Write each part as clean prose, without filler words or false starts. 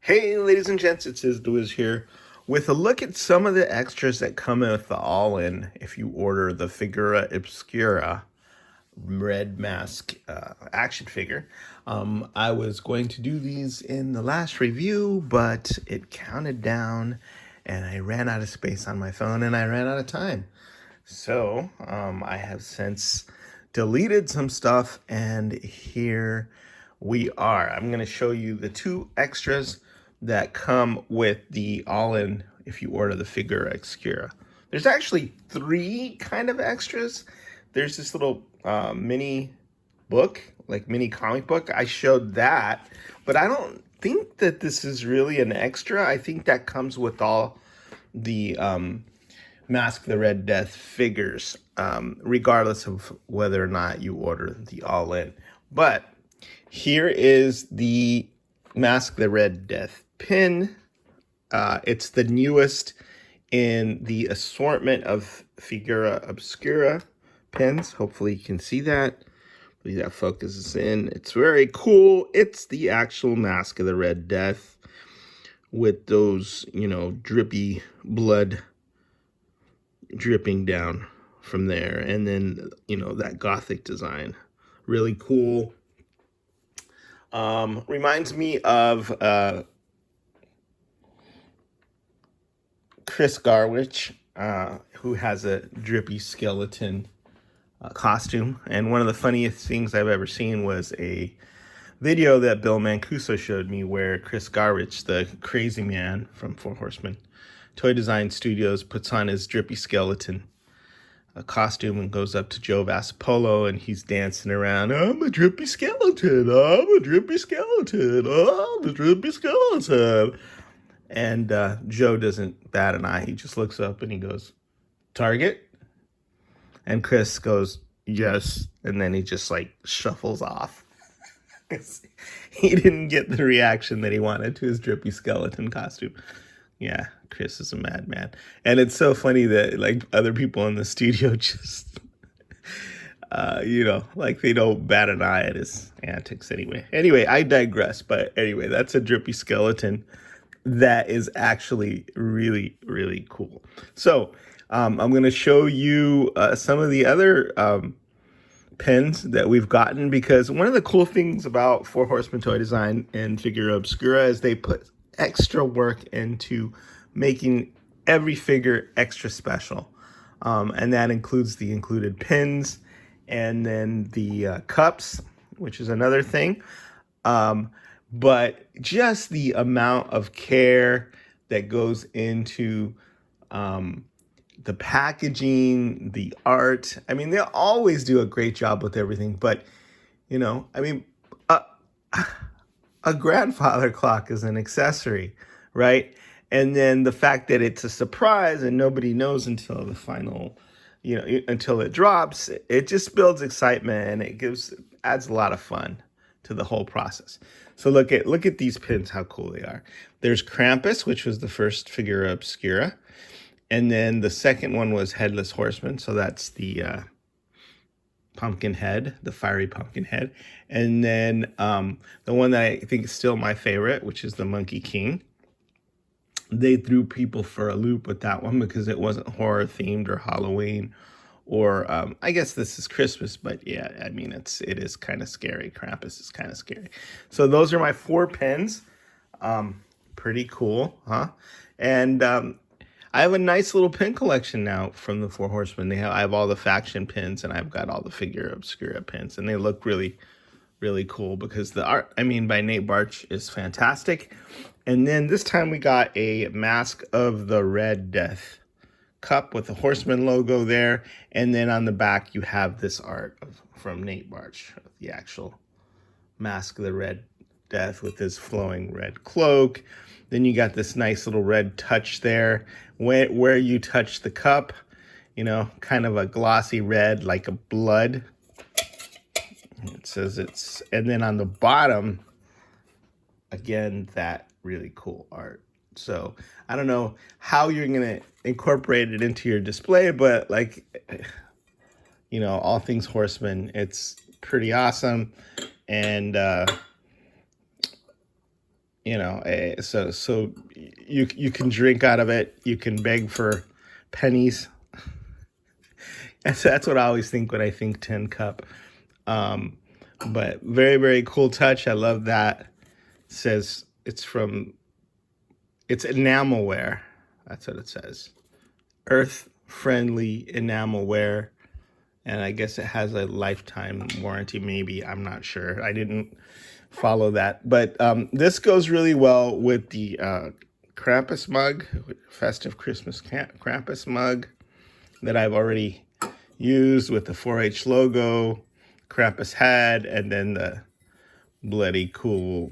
Hey, ladies and gents, it's Wiz here with a look at some of the extras that come with the all-in if you order the Figura Obscura red mask action figure. I was going to do these in the last review, but it counted down and I ran out of space on my phone and I ran out of time. So I have since deleted some stuff and here we are. I'm going to show you the two extras that come with the all-in if you order the Figura Obscura. There's actually three kind of extras. There's this little mini book, like mini comic book. I showed that, but I don't think that this is really an extra. I think that comes with all the Masque the Red Death figures, regardless of whether or not you order the all-in. But here is the Masque the Red Death pin. It's the newest in the assortment of Figura Obscura pins. Hopefully you can see that. Hopefully that focuses in. It's very cool. It's the actual Masque of the Red Death with those, drippy blood dripping down from there. And then, that gothic design. Really cool. Reminds me of Chris Garwich, who has a drippy skeleton costume. And one of the funniest things I've ever seen was a video that Bill Mancuso showed me where Chris Garwich, the crazy man from Four Horsemen Toy Design Studios, puts on his drippy skeleton costume and goes up to Joe Vassapolo and he's dancing around. I'm a drippy skeleton. I'm a drippy skeleton. I'm a drippy skeleton. And Joe doesn't bat an eye. He just looks up and he goes, "Target?" And Chris goes, "Yes." And then he just shuffles off. He didn't get the reaction that he wanted to his drippy skeleton costume. Yeah, Chris is a madman. And it's so funny that other people in the studio just, they don't bat an eye at his antics anyway. Anyway, I digress. But anyway, that's a drippy skeleton that is actually really, really cool. So I'm going to show you some of the other pins that we've gotten, because one of the cool things about Four Horsemen Toy Design and Figura Obscura is they put extra work into making every figure extra special. And that includes the included pins and then the cups, which is another thing. But just the amount of care that goes into the packaging, the art. I mean, they always do a great job with everything. But, a grandfather clock is an accessory, right? And then the fact that it's a surprise and nobody knows until the final, until it drops, it just builds excitement and it adds a lot of fun to the whole process. So look at these pins, how cool they are. There's Krampus, which was the first Figura Obscura. And then the second one was Headless Horseman. So that's the pumpkin head, the fiery pumpkin head. And then the one that I think is still my favorite, which is the Monkey King. They threw people for a loop with that one because it wasn't horror themed or Halloween, or I guess this is Christmas, but yeah, I mean, it is kind of scary. Krampus is kind of scary. So those are my 4 pins. Pretty cool, huh? And I have a nice little pin collection now from the Four Horsemen. I have all the faction pins and I've got all the Figura Obscura pins, and they look really, really cool because the art, by Nate Barch is fantastic. And then this time we got a Masque of the Red Death cup with the Horseman logo there. And then on the back, you have this art from Nate Barch, the actual Masque of the Red Death with his flowing red cloak. Then you got this nice little red touch there where you touch the cup, kind of a glossy red, like a blood. It says and then on the bottom, again, that really cool art. So I don't know how you're going to incorporate it into your display, but all things Horsemen, it's pretty awesome. And you know, so you can drink out of it. You can beg for pennies. That's what I always think when I think tin cup. Um, but very, very cool touch. I love that. It says it's enamelware. That's what it says. Earth friendly enamelware. And I guess it has a lifetime warranty, maybe. I'm not sure. I didn't follow that. But this goes really well with the Krampus mug, festive Christmas Krampus mug that I've already used with the 4-H logo, Krampus head, and then the bloody cool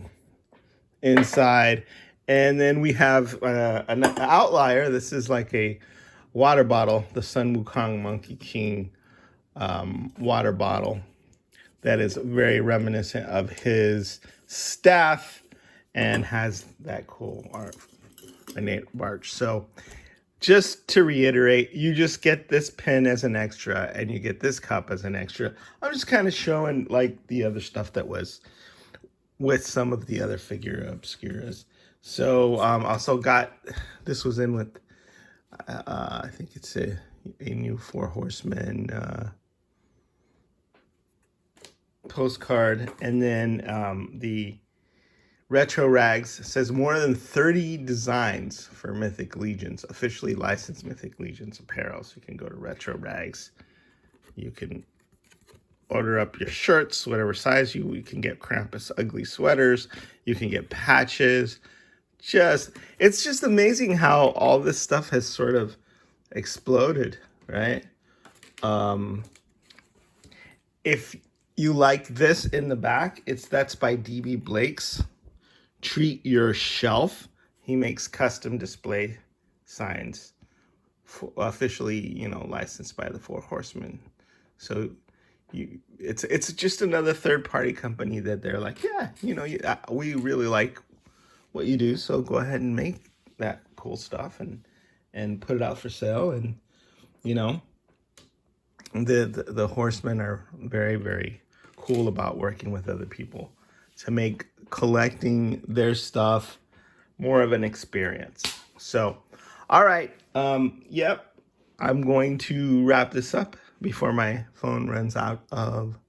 inside. And then we have an outlier. This is like a water bottle, the Sun Wukong Monkey King water bottle that is very reminiscent of his staff and has that cool ornate arch. So just to reiterate, you just get this pin as an extra and you get this cup as an extra. I'm just kind of showing like the other stuff that was with some of the other Figura Obscuras. So also got, this was in with, I think it's a new Four Horsemen postcard. And then the Retro Rags says more than 30 designs for Mythic Legions, officially licensed Mythic Legions apparel. So you can go to Retro Rags. You can order up your shirts, whatever size you can get Krampus ugly sweaters. You can get patches. It's just amazing how all this stuff has sort of exploded, right? If you like this in the back, that's by DB Blake's. Treat Your Shelf. He makes custom display signs, officially, licensed by the Four Horsemen. So it's just another third-party company that they're like, yeah, we really like what you do, so go ahead and make that cool stuff and put it out for sale. And the Horsemen are very, very cool about working with other people to make collecting their stuff more of an experience. So, all right. Yep. I'm going to wrap this up before my phone runs out of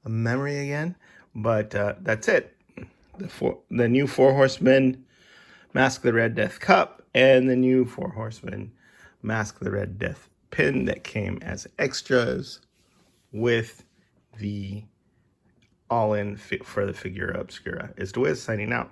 memory again. But that's it. The new Four Horsemen Masque the Red Death Cup and the new Four Horsemen Masque the Red Death pin that came as extras with the all-in for the Figura Obscura. Is the Wiz signing out.